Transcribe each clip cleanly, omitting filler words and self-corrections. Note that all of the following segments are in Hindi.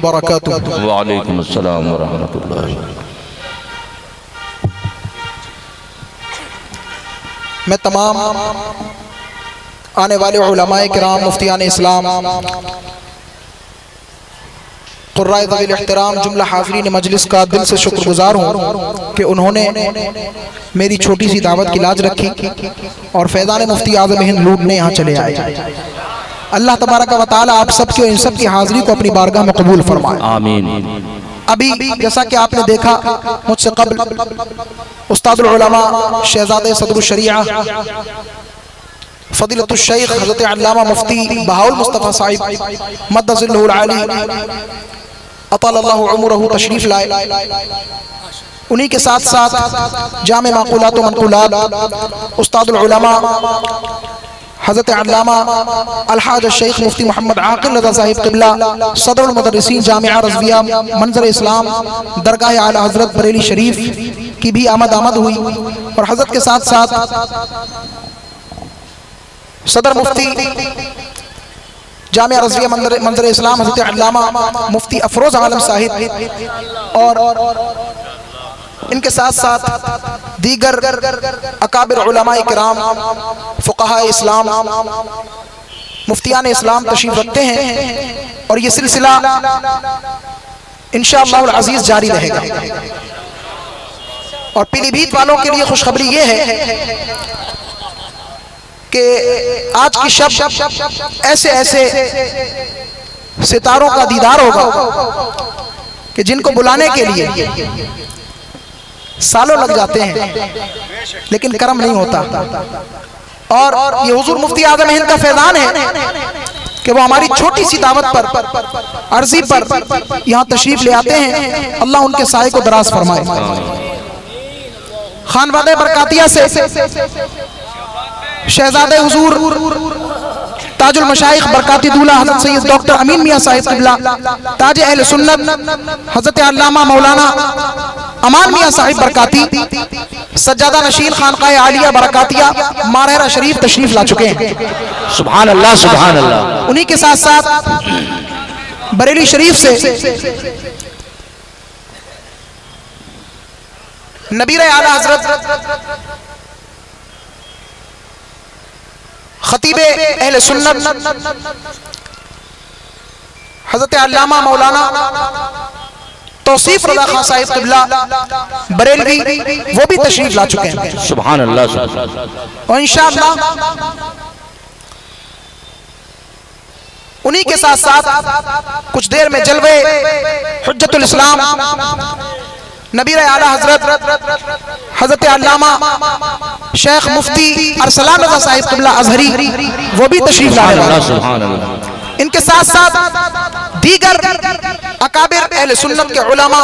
बरकातुहू। वालेकुम अस्सलाम व रहमतुल्लाह। मैं तमाम आने वाले उलमाए किराम, मुफ्तियान इस्लाम, कुर्राए ज़वील एहतराम, जुमला हाज़रीन मजलिस का दिल से शुक्रगुजार हूँ कि उन्होंने मेरी छोटी सी दावत की लाज रखी और फैज़ान मुफ्ती आज़म हिंद लूटने यहाँ चले आए। अल्लाह तबारक व तआला आप सब की और इन सब की हाज़िरी को अपनी बारगाह में कबूल फरमाए, आमीन। अभी जैसा कि आपने देखा, मुझसे क़ब्ल उस्तादुल उलमा शहज़ादे सदरुल शरीआ फ़ज़ीलतुश शेख हज़रत अल्लामा मुफ्ती बहाउल मुस्तफ़ा साहिब मद्दज़िल्लुहुल आली अतअल्लाहु उमरहु तशरीफ़ लाए। उन्हीं के साथ साथ जामे माक़ूलात व मनक़ूलात उस्तादुल उलमा हज़रत अल्लामा अलहाज शेख मुफ्ती मोहम्मद आक़िल रज़ा साहिब क़िबला सदरुल मुदर्रिसीन जामिया रज़विया मंज़र इस्लाम दरगाह आला हज़रत बरेली शरीफ की भी आमद हुई और हज़रत के साथ साथ सदर मुफ्ती जामिया रज़विया मंज़र इस्लाम हज़रत अल्लामा मुफ्ती अफरोज़ आलम साहिब और इनके साथ साथ दीगर अकाबिर उलमाए किराम, फ़ुक़हा इस्लाम, मुफ्तियान इस्लाम तशरीफ़ रखते हैं और ये सिलसिला इंशाअल्लाह अज़ीज़ जारी रहेगा। और पीलीभीत वालों के लिए खुशखबरी ये है कि आज की शब ऐसे ऐसे सितारों का दीदार होगा कि जिनको बुलाने के लिए सालों लग जाते हैं लेकिन करम नहीं होता। और ये हुजूर मुफ्ती आज़म हिंद का फैज़ान है कि वो हमारी छोटी सी दावत पर, अर्जी पर यहाँ तशरीफ ले आते हैं। अल्लाह उनके साए को दराज फरमाए। खानवादे बरकातिया से शहजादे हुजूर ताजुल मशाइख बरकाती दूल्हा हज़रत सैयद डॉक्टर अमीन मियां साहिब क़िबला, ताज अहले सुन्नत हज़रत अल्लामा मौलाना अमान मियां साहिब बरकाती, सज्जादा नशीन खानकाए आलिया बरकातिया मारहरा शरीफ तशरीफ ला चुके हैं। सुभान अल्लाह, सुभान अल्लाह। उन्हीं के साथ साथ बरेली शरीफ से नबीर आला हज़रत खतीबे अहले सुन्नत हज़रत अल्लामा मौलाना तौसीफ रज़ा खान साहिब क़िबला बरेलवी वो भी तशरीफ ला चुके हैं। सुभान अल्लाह। और इंशाअल्लाह उन्हीं के साथ साथ कुछ देर में जलवे हुज्जतुल इस्लाम नबीर आला हज़रत अल्लामा शेख मुफ्ती अरसलान रज़ा साहिब क़िबला अज़हरी वो भी तशरीफ ला रहे हैं। इनके साथ साथ दीगर अकाबिर अहले सुन्नत के उलमा,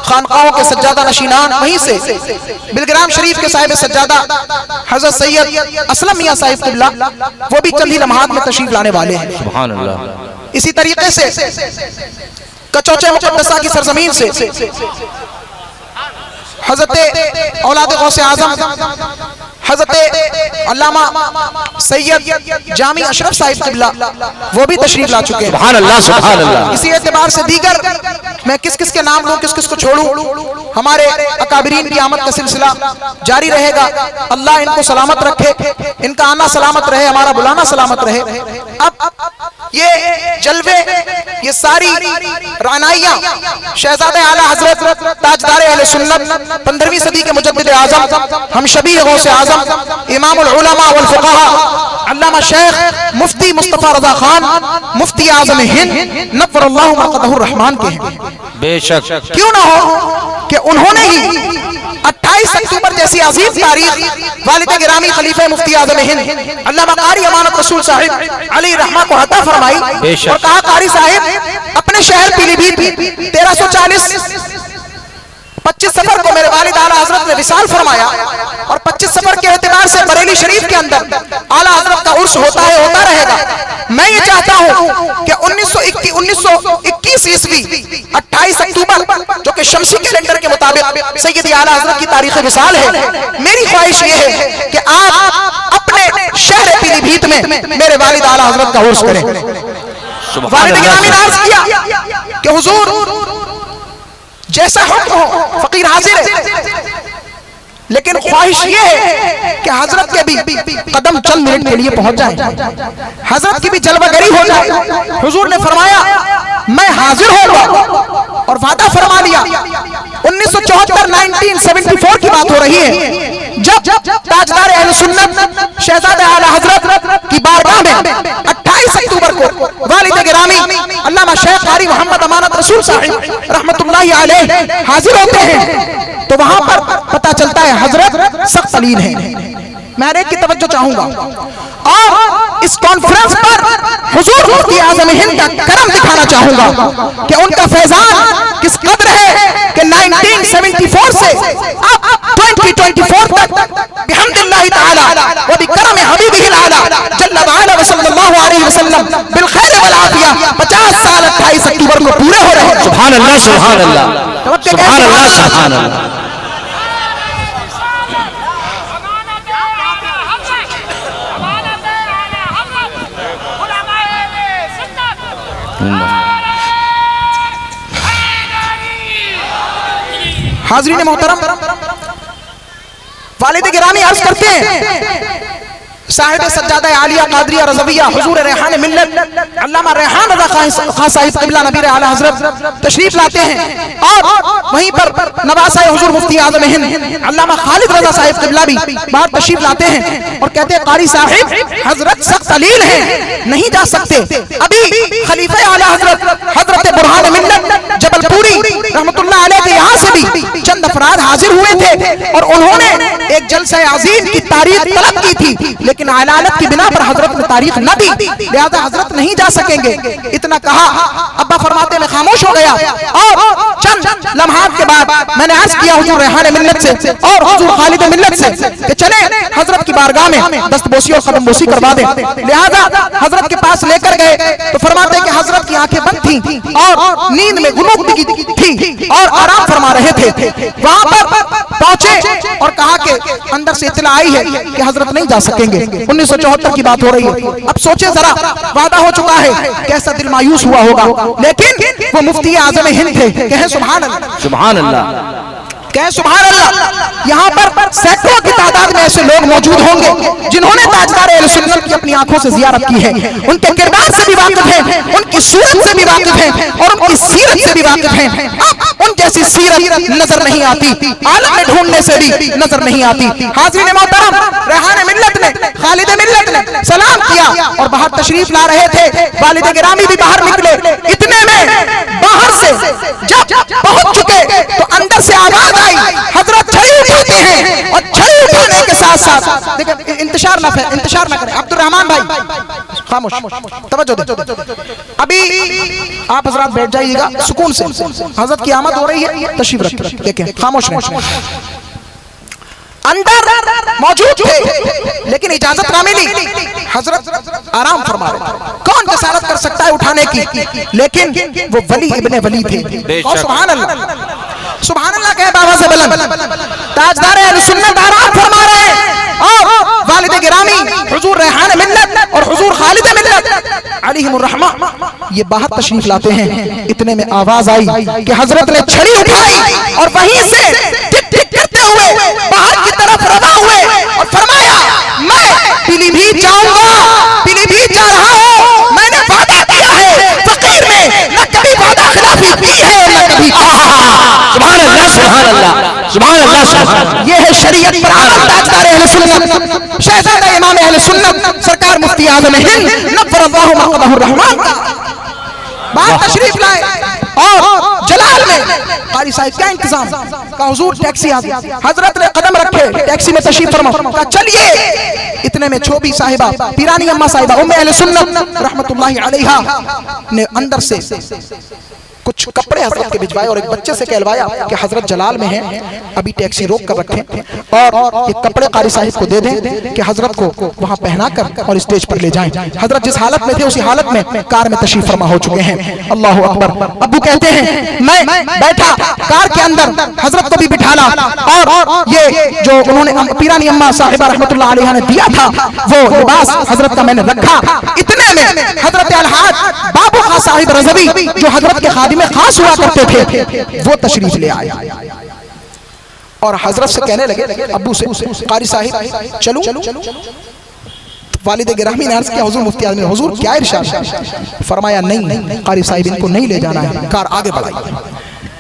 खानकाहों के सज्जादा नशीनान, वहीं से बिलग्राम शरीफ के साहिब सज्जादा हज़रत सैयद असलम मियां साहिब क़िबला वो भी चंद ही लम्हात में तशरीफ लाने वाले हैं। सुभान अल्लाह। इसी तरीके से कचौचे मुक़द्दसा की सरजमीन से हज़रत औलाद गौसे आज़म हज़रत अल्लामा सैयद जामी अशरफ साहिब क़िबला वो भी तशरीफ ला चुके हैं। सुभान अल्लाह, सुभान अल्लाह। इसी एतबार से दीगर मैं किस किस के नाम लूं, किस किस को छोड़ूं, हमारे अकाबिरीन की आमद का सिलसिला जारी रहेगा। अल्लाह इनको सलामत रखे, इनका आना सलामत रहे, हमारा बुलाना सलामत रहे। अब ये जलवे, ये सारी रानाइयां शहजादे आला हज़रत ताजदार अहले सुन्नत 15वीं सदी के मुजद्दिद आज़म, हम शबीह गौसे आज़म, इमामुल उलमा वल फ़ुक़हा अल्लामा शेख मुफ्ती मुस्तफ़ा रज़ा खान मुफ्ती आज़म हिंद नव्वरल्लाहु मक़दहुर रहमान के हैं। बेशक, क्यों ना हो कि उन्होंने ही 28 अक्टूबर जैसी अजीम तारीख वालिद गिरामी खलीफे मुफ्ती आज़म हिंद अल्लामा कारी अमानत रसूल साहिब अली रहमा को अता फरमाई और कहा, कारी साहिब अपने शहर पीलीभीत 1340 25 सफर को मेरे वालिद आला हज़रत ने विसाल फरमाया और 25 सफर के एतबार से बरेली शरीफ के अंदर आला हज़रत का उर्स होता है, होता रहेगा। मैं ये चाहता हूँ कि 1921 ईस्वी 28 अक्टूबर जो कि शमसी कैलेंडर के मुताबिक सैयदी आला हज़रत की तारीख विसाल है, मेरी ख्वाहिश ये है कि आप अपने शहर पीलीभीत में मेरे वालिद आला हज़रत का उर्स करें। वालिद गिरामी ने अर्ज़ किया कि हुजूर जैसा हुक्म हो, फकीर हाजिर है, लेकिन ख्वाहिश ये है कि हजरत के भी कदम चंद मिनट के लिए पहुंच जाए, हजरत की भी जलवागरी हो जाए। हुजूर ने फरमाया मैं हाजिर होऊंगा, और वादा फरमा लिया। 1974 की बात हो रही है, जब ताजदार अहले सुन्नत शहजादे आला हजरत की बारगाह में 28 अक्टूबर को वालिद गिरामी अल्लामा शेख कारी मोहम्मद अमानत रसूल साहिब रहमतुल्लाहि अलैह हाजिर होते हैं, तो वहां पर पता चलता है हजरत सख्त अलीन है। मैं एक की तवज्जो चाहूंगा, और इस कॉन्फ्रेंस पर हुजूर मुफ्ती आज़म हिंद का करम दिखाना चाहूंगा कि उनका फैजान किस कदर है कि 1974 से अब 2024 तक बिहम्दिल्लाहि ताला व बिकरम हबीबिहिल आला जल्ल व अला व सल्लल्लाहु अलैहि वसल्लम बिल खैर वल आफिया 50 साल 28 अक्टूबर को पूरे हो रहे हैं। सुभान अल्लाह, सुभान अल्लाह, सुभान अल्लाह, सुभान अल्लाह। हाज़रीन मोहतरम, वालिद गिरामी अर्ज करते हैं साहिब सज्जादा आलिया कादरिया रज़विया हुजूर रेहान मिल्लत अल्लामा रेहान रज़ा खान साहिब क़िबला नबी आला हज़रत तशरीफ लाते हैं, और वहीं पर नवासा हुजूर मुफ्ती आज़म हिंद अल्लामा खालिद रज़ा साहिब क़िबला भी बाहर तशरीफ लाते हैं और कहते हैं कारी साहिब हजरत सख्त अलील हैं, नहीं जा सकते। अभी खलीफे आला हजरत बुरहान मिल्लत जबलपुरी रहमतुल्लाह अलैह के यहाँ से भी चंद अफराद हाजिर हुए थे, और उन्होंने एक जलसा अज़ीम की तारीख तलब की थी, लेकिन अलालत की बिना पर हजरत ने तारीख न दी, लिहाजा हजरत नहीं जा सकेंगे। इतना कहा, अब्बा फरमाते मैं खामोश हो गया, और चंद लम्हात के बाद मैंने अर्ज किया हुजूर रेहान मिल्लत से और हुजूर खालिद मिल्लत से कि चले हजरत की बारगाह में दस्तबोसी और कदमबोसी करवा दें। लिहाजा हजरत के पास लेकर गए तो फरमाते कि हजरत की आंखें बंद थी और नींद में गुनूदगी थी और आराम फरमा रहे थे। वहां पर पहुंचे और कहा कि अंदर से इत्तला आई है कि हजरत नहीं जा सकेंगे। 1974 की बात हो रही है। अब सोचे जरा, वादा हो चुका है, कैसा दिल मायूस हुआ होगा, लेकिन वो मुफ्ती आज़म हिंद थे। कहे सुभान अल्लाह, सुभान अल्लाह, कहे सुभान अल्लाह। यहाँ पर सैकड़ों की तादाद में ऐसे लोग मौजूद होंगे जिन्होंने ताजदार अहले सुन्नत की अपनी आंखों से ज़ियारत की है, उनके किरदार से भी वाकिफ हैं, उनकी सूरत से भी वाकिफ हैं और उनकी सीरत से भी वाकिफ हैं। उन जैसी सीरत नजर नहीं आती, आलम में ढूंढने से भी नजर नहीं आती। हाज़रीन मोहतरम, रेहान मिल्लत ने, खालिद मिल्लत ने सलाम किया और बाहर तशरीफ ला रहे थे। वालिद गिरामी भी बाहर निकले। इतने में बाहर से जब पहुंच चुके तो अंदर से आवाज आई, हजरत छड़ी उठाते हैं और छड़ी उठाने के साथ साथ देखिए, इंतजार ना करें अब्दुर्रहमान भाई, खामोश, तवज्जो दे। अभी आप हजरात बैठ जाइएगा सुकून से, हजरत की आमद हो रही है, तशरीफ रखिए, देखें, खामोश रहें। अंदर मौजूद थे लेकिन इजाजत ना मिली, हजरत आराम फरमा रहे। कौन जसारत कर सकता है उठाने की, लेकिन वो वली इब्ने वली थे। और सुभान अल्लाह, सुभान अल्लाह कहे बाबा से बुलंद, ताजदार अहले सुन्नत आराम फरमा रहे हैं और वालिद गिरामी हुजूर रेहान मिल्लत और हुजूर खालिद मिल्लत अलैहिमुर रहमा ये बाहर तशरीफ लाते हैं। इतने में आवाज आई कि हजरत ने छड़ी उठाई और वहीं से टिक टिक करते हुए बाहर की तरफ रवा हुए और फरमाया, मैं पीलीभीत जाऊंगा, पीलीभीत जा रहा हूं, मैंने वादा किया है, फकीर में न कभी वादा खिलाफी की है न कभी। सुभान अल्लाह, सुभान अल्लाह, सुभान अल्लाह, सुभान अल्लाह। ये है शरीयत पर आमद ताजदार अहले सुन्नत शहजादा इमाम अहले सुन्नत सरकार मुफ्ती आज़म हिंद नव्वरल्लाहु मक़दहुर रहमान का बाहर तशरीफ लाए और जलाल में कारी साहिब क्या इंतजाम का, हुजूर टैक्सी आ गई, हजरत ने कदम रखे, टैक्सी में तशरीफ फरमा, कहा चलिए। इतने में छोबी साहिबा, पीरानी अम्मा साहिबा उम्मे अहले सुन्नत रहमतुल्लाहि अलैहा ने अंदर से कुछ कपड़े हजरत के भिजवाए और एक बच्चे से कहलवाया कि हजरत जलाल में हैं, अभी टैक्सी रोक कर रखें और ये कपड़े कारी साहिब को दे दें कि हजरत को वहां पहनाकर और स्टेज पर ले जाएं। हजरत जिस हालत में थे उसी हालत में कार में तशरीफ फरमा हो चुके हैं। अल्लाह अकबर। अब्बू कहते हैं मैं बैठा कार के अंदर, हजरत को भी बिठाला और ये जो उन्होंने पीरानी अम्मा साहिबा रहमतुल्लाह अलैहा ने दिया था वो लिबास हजरत का मैंने रखा। इतने में हजरत अलहाज बाबू खां साहिब रज़वी जो हजरत के खादिम खास हुआ करते थे वो तशरीफ ले आए और हजरत से कहने लगे, अब्बू से, कारी साहिब चलूं? वालिद गिरामी ने अर्ज किया, हुजूर मुफ्ती आजम, हुजूर क्या इरशाद? फरमाया नहीं कारी साहिब, इनको नहीं ले जाना है, कार आगे बढ़ाइए।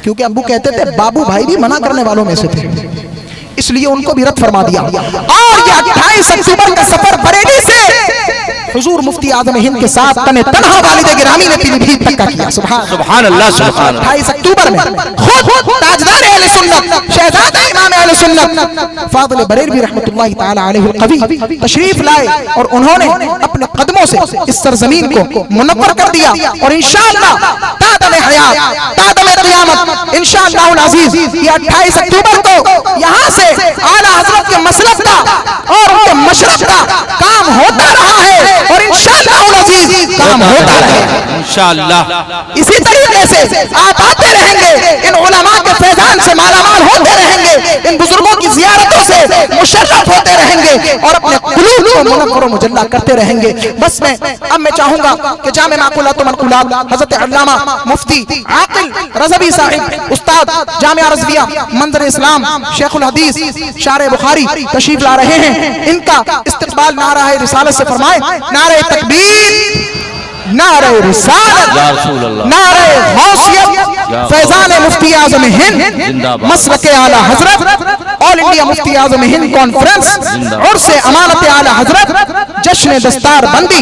क्योंकि अब्बू कहते थे बाबू भाई भी मना करने वालों में से थे, इसलिए उनको भी रद्द फरमा दिया। और ये 28 अक्टूबर का सफर बरेली से हुजूर मुफ्ती आजम हिंद के साथ तने तन्हा वालिद गिरामी ने पीलीभीत तक का किया। सुभान अल्लाह, सुभान अल्लाह। 28 अक्टूबर में खुद ताजदार अहले सुन्नत, शहजादा इमाम अहले सुन्नत फादिल बरेलवी रहमतुल्लाहि ताला अलैहि कवी तशरीफ लाए और उन्होंने अपने कदमों से इस सरजमीन को मुनव्वर कर दिया। और इंशाअल्लाह तादम हयात, तादम क़यामत, इंशाअल्लाह अल अजीज ये 28 अक्टूबर को यहाँ से आला हजरत के मसलक का और उनके मशरक का काम होता रहा है और इंशाअल्लाह अल अजीज काम होता रहेगा इंशाअल्लाह। इसी तरीके से आप आते रहेंगे, इन उलमा के फैजान से मालामाल होते रहेंगे, इन बुजुर्गों की जियारतों से मुशर्रफ होते रहेंगे और अपने कुलूब को मुनव्वर व मुजल्ला करते रहेंगे। बस अब मैं चाहूंगा कि जामे माकुलात व मनकुलात हजरत अल्लामा मुफ्ती आकिल रज़वी साहिब, उस्ताद जामिया रज़विया मंजर इस्लाम, शेखुल हदीस, शारे बुखारी तशरीफ ला रहे हैं। इनका इस्तकबाल नारा रिसालत से फरमाए, नारे तकबीर, नारे रिसालत, नारे गौसियत, फैजान मुफ्ती आजम हिंद, मसलके आला हजरत, ऑल इंडिया मुफ्ती आजम हिंद कॉन्फ्रेंस, उर्से अमानत आला हजरत, जश्न दस्तार बंदी।